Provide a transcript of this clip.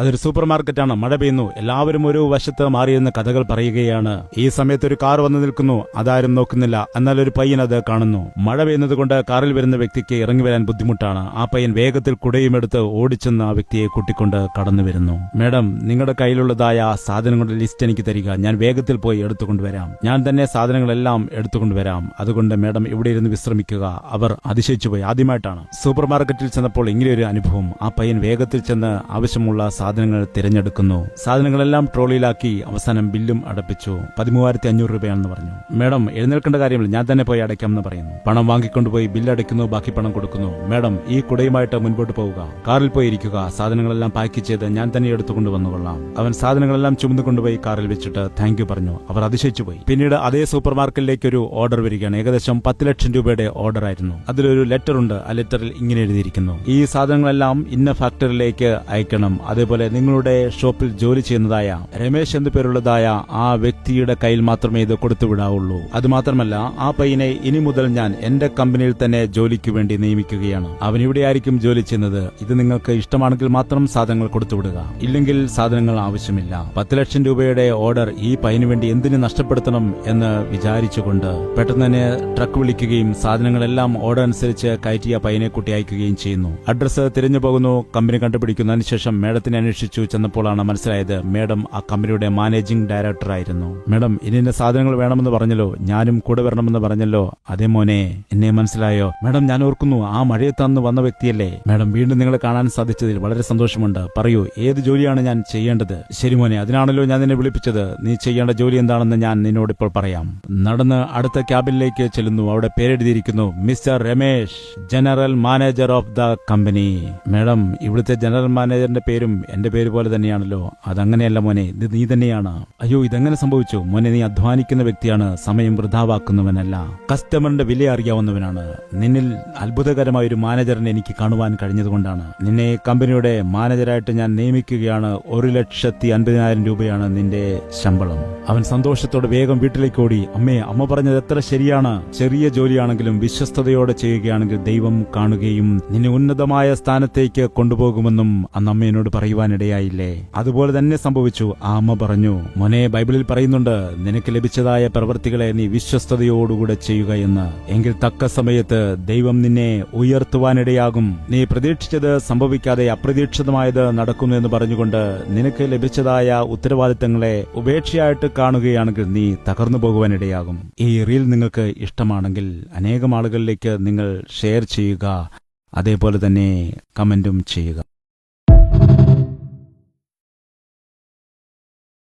അതൊരു സൂപ്പർ മാർക്കറ്റാണ്. മഴ പെയ്യുന്നു. എല്ലാവരും ഒരു വശത്ത് മാറിയെന്ന് കഥകൾ പറയുകയാണ്. ഈ സമയത്ത് ഒരു കാർ വന്നു നിൽക്കുന്നു. അതാരും നോക്കുന്നില്ല. എന്നാൽ ഒരു പയ്യൻ അത് കാണുന്നു. മഴ പെയ്യുന്നത് കൊണ്ട് കാറിൽ വരുന്ന വ്യക്തിക്ക് ഇറങ്ങി വരാൻ ബുദ്ധിമുട്ടാണ്. ആ പയ്യൻ വേഗത്തിൽ കുടയും എടുത്ത് ഓടിച്ചെന്ന് ആ വ്യക്തിയെ കൂട്ടിക്കൊണ്ട് കടന്നു വരുന്നു. മേഡം, നിങ്ങളുടെ കയ്യിലുള്ളതായ സാധനങ്ങളുടെ ലിസ്റ്റ് എനിക്ക് തരിക. ഞാൻ വേഗത്തിൽ പോയി എടുത്തുകൊണ്ടുവരാം. ഞാൻ തന്നെ സാധനങ്ങളെല്ലാം എടുത്തുകൊണ്ടുവരാം. അതുകൊണ്ട് മേഡം ഇവിടെ ഇരുന്ന് വിശ്രമിക്കുക. അവർ അതിശയിച്ചുപോയി. ആദ്യമായിട്ടാണ് സൂപ്പർ മാർക്കറ്റിൽ ചെന്നപ്പോൾ ഇങ്ങനെയൊരു അനുഭവം. ആ പയ്യൻ വേഗത്തിൽ ചെന്ന് ആവശ്യമുള്ള സാധനങ്ങൾ തിരഞ്ഞെടുക്കുന്നു. സാധനങ്ങളെല്ലാം ട്രോളിയിലാക്കി അവസാനം ബില്ലും അടപ്പിച്ചു. 13,500 രൂപയാണെന്ന് പറഞ്ഞു. മേഡം, എഴുന്നേൽക്കേണ്ട കാര്യമില്ല, ഞാൻ തന്നെ പോയി അടയ്ക്കാമെന്ന് പറയുന്നു. പണം വാങ്ങിക്കൊണ്ടുപോയി ബില്ലടയ്ക്കുന്നു. ബാക്കി പണം കൊടുക്കുന്നു. മേഡം, ഈ കുടയുമായിട്ട് മുൻപോട്ട് പോവുക. കാറിൽ പോയി ഇരിക്കുക. സാധനങ്ങളെല്ലാം പാക്ക് ചെയ്ത് ഞാൻ തന്നെ എടുത്തുകൊണ്ട് വന്നുകൊള്ളാം. അവൻ സാധനങ്ങളെല്ലാം ചുമന്നുകൊണ്ടുപോയി കാറിൽ വെച്ചിട്ട് താങ്ക് യു പറഞ്ഞു. അവർ അതിശയിച്ചുപോയി. പിന്നീട് അതേ സൂപ്പർ മാർക്കറ്റിലേക്ക് ഒരു ഓർഡർ വരികയാണ്. ഏകദേശം 10 ലക്ഷം രൂപയുടെ ഓർഡർ ആയിരുന്നു. അതിലൊരു ലെറ്റർ ഉണ്ട്. ആ ലെറ്ററിൽ ഇങ്ങനെ എഴുതിയിരിക്കുന്നു: ഈ സാധനങ്ങളെല്ലാം ഇന്ന ഫാക്ടറിയിലേക്ക് അയക്കണം. അതേപോലെ നിങ്ങളുടെ ഷോപ്പിൽ ജോലി ചെയ്യുന്നതായ രമേശ് എന്നു പേരുള്ളതായ ആ വ്യക്തിയുടെ കയ്യിൽ മാത്രമേ ഇത് കൊടുത്തുവിടാവുള്ളൂ. അതുമാത്രമല്ല, ആ പയ്യനെ ഇനി മുതൽ ഞാൻ എന്റെ കമ്പനിയിൽ തന്നെ ജോലിക്ക് വേണ്ടി നിയമിക്കുകയാണ്. അവൻ ഇവിടെ ആയിരിക്കും ജോലി ചെയ്യുന്നത്. ഇത് നിങ്ങൾക്ക് ഇഷ്ടമാണെങ്കിൽ മാത്രം സാധനങ്ങൾ കൊടുത്തുവിടുക. ഇല്ലെങ്കിൽ സാധനങ്ങൾ ആവശ്യമില്ല. 10 ലക്ഷം രൂപയുടെ ഓർഡർ ഈ പയ്യന് വേണ്ടി എന്തിനു നഷ്ടപ്പെടുത്തണം എന്ന് വിചാരിച്ചുകൊണ്ട് പെട്ടെന്ന് തന്നെ ട്രക്ക് വിളിക്കുകയും സാധനങ്ങളെല്ലാം ഓർഡർ അനുസരിച്ച് കയറ്റിയ പയ്യനെ കൂട്ടി അയക്കുകയും ചെയ്യുന്നു. അഡ്രസ് തിരിഞ്ഞു പോകുന്നു. കമ്പനി കണ്ടുപിടിക്കുന്നതിന് ശേഷം മേഡത്തിനെ അന്വേഷിച്ചു ചെന്നപ്പോഴാണ് മനസ്സിലായത് മേഡം ആ കമ്പനിയുടെ മാനേജിംഗ് ഡയറക്ടർ ആയിരുന്നു. മേഡം, ഇനി സാധനങ്ങൾ വേണമെന്ന് പറഞ്ഞല്ലോ, ഞാനും കൂടെ വരണമെന്ന് പറഞ്ഞല്ലോ. അതേ മോനെ, എന്നെ മനസ്സിലായോ? മേഡം, ഞാൻ ഓർക്കുന്നു, ആ മഴയത്തന്ന് വന്ന വ്യക്തിയല്ലേ? മേഡം, വീണ്ടും നിങ്ങളെ കാണാൻ സാധിച്ചതിൽ വളരെ സന്തോഷമുണ്ട്. പറയൂ, ഏത് ജോലിയാണ് ഞാൻ ചെയ്യേണ്ടത്? ശരി മോനെ, അതിനാണല്ലോ ഞാൻ നിന്നെ വിളിപ്പിച്ചത്. നീ ചെയ്യേണ്ട ജോലി എന്താണെന്ന് ഞാൻ നിന്നോട് ഇപ്പോൾ പറയാം. നടന്ന് അടുത്ത ക്യാബിനിലേക്ക് ചെല്ലുന്നു. അവിടെ പേരെഴുതിയിരിക്കുന്നു: mister Ramesh, general manager of the company. Madam, ഇവിടുത്തെ ജനറൽ മാനേജറിന്റെ പേരും എന്റെ പേര് പോലെ തന്നെയാണല്ലോ. അതങ്ങനെയല്ല മോനെ, ഇത് നീ തന്നെയാണ്. അയ്യോ, ഇതെങ്ങനെ സംഭവിച്ചു? മോനെ, നീ അധ്വാനിക്കുന്ന വ്യക്തിയാണ്. സമയം വൃഥാവാക്കുന്നവനല്ല. കസ്റ്റമറിന്റെ വില അറിയാവുന്നവനാണ്. നിന്നിൽ അത്ഭുതകരമായ ഒരു മാനേജറിനെ എനിക്ക് കാണുവാൻ കഴിഞ്ഞതുകൊണ്ടാണ് നിന്നെ കമ്പനിയുടെ മാനേജറായിട്ട് ഞാൻ നിയമിക്കുകയാണ്. 1,50,000 രൂപയാണ് നിന്റെ ശമ്പളം. അവൻ സന്തോഷത്തോടെ വേഗം വീട്ടിലേക്ക് ഓടി. അമ്മ പറഞ്ഞത് എത്ര ശരിയാണ്. ചെറിയ ജോലിയാണെങ്കിലും വിശ്വസ്തയോടെ ചെയ്യുകയാണെങ്കിൽ ദൈവം കാണുകയും നിന്നെ ഉന്നതമായ സ്ഥാനത്തേക്ക് കൊണ്ടുപോകുമെന്നും അന്ന് അമ്മ എന്നോട് പറയുവാനിടയായില്ലേ? അതുപോലെ തന്നെ സംഭവിച്ചു. ആ അമ്മ പറഞ്ഞു: മോനെ, ബൈബിളിൽ പറയുന്നുണ്ട്, നിനക്ക് ലഭിച്ചതായ പ്രവൃത്തികളെ നീ വിശ്വസ്തയോടുകൂടെ ചെയ്യുക എന്ന്. എങ്കിൽ തക്ക സമയത്ത് ദൈവം നിന്നെ ഉയർത്തുവാനിടയാകും. നീ പ്രതീക്ഷിച്ചത് സംഭവിക്കാതെ അപ്രതീക്ഷിതമായത് നടക്കുന്നു എന്ന് പറഞ്ഞുകൊണ്ട് നിനക്ക് ലഭിച്ചതായ ഉത്തരവാദിത്തങ്ങളെ ഉപേക്ഷയായിട്ട് കാണുകയാണെങ്കിൽ നീ തകർന്നു പോകുവാനിടയാകും. ഈ റീൽ നിങ്ങൾക്ക് ഇഷ്ടമാണെങ്കിൽ അനേകം ആളുകളിലേക്ക് നിങ്ങൾ ഷെയർ ചെയ്യുക. അതേപോലെ തന്നെ കമന്റും ചെയ്യുക.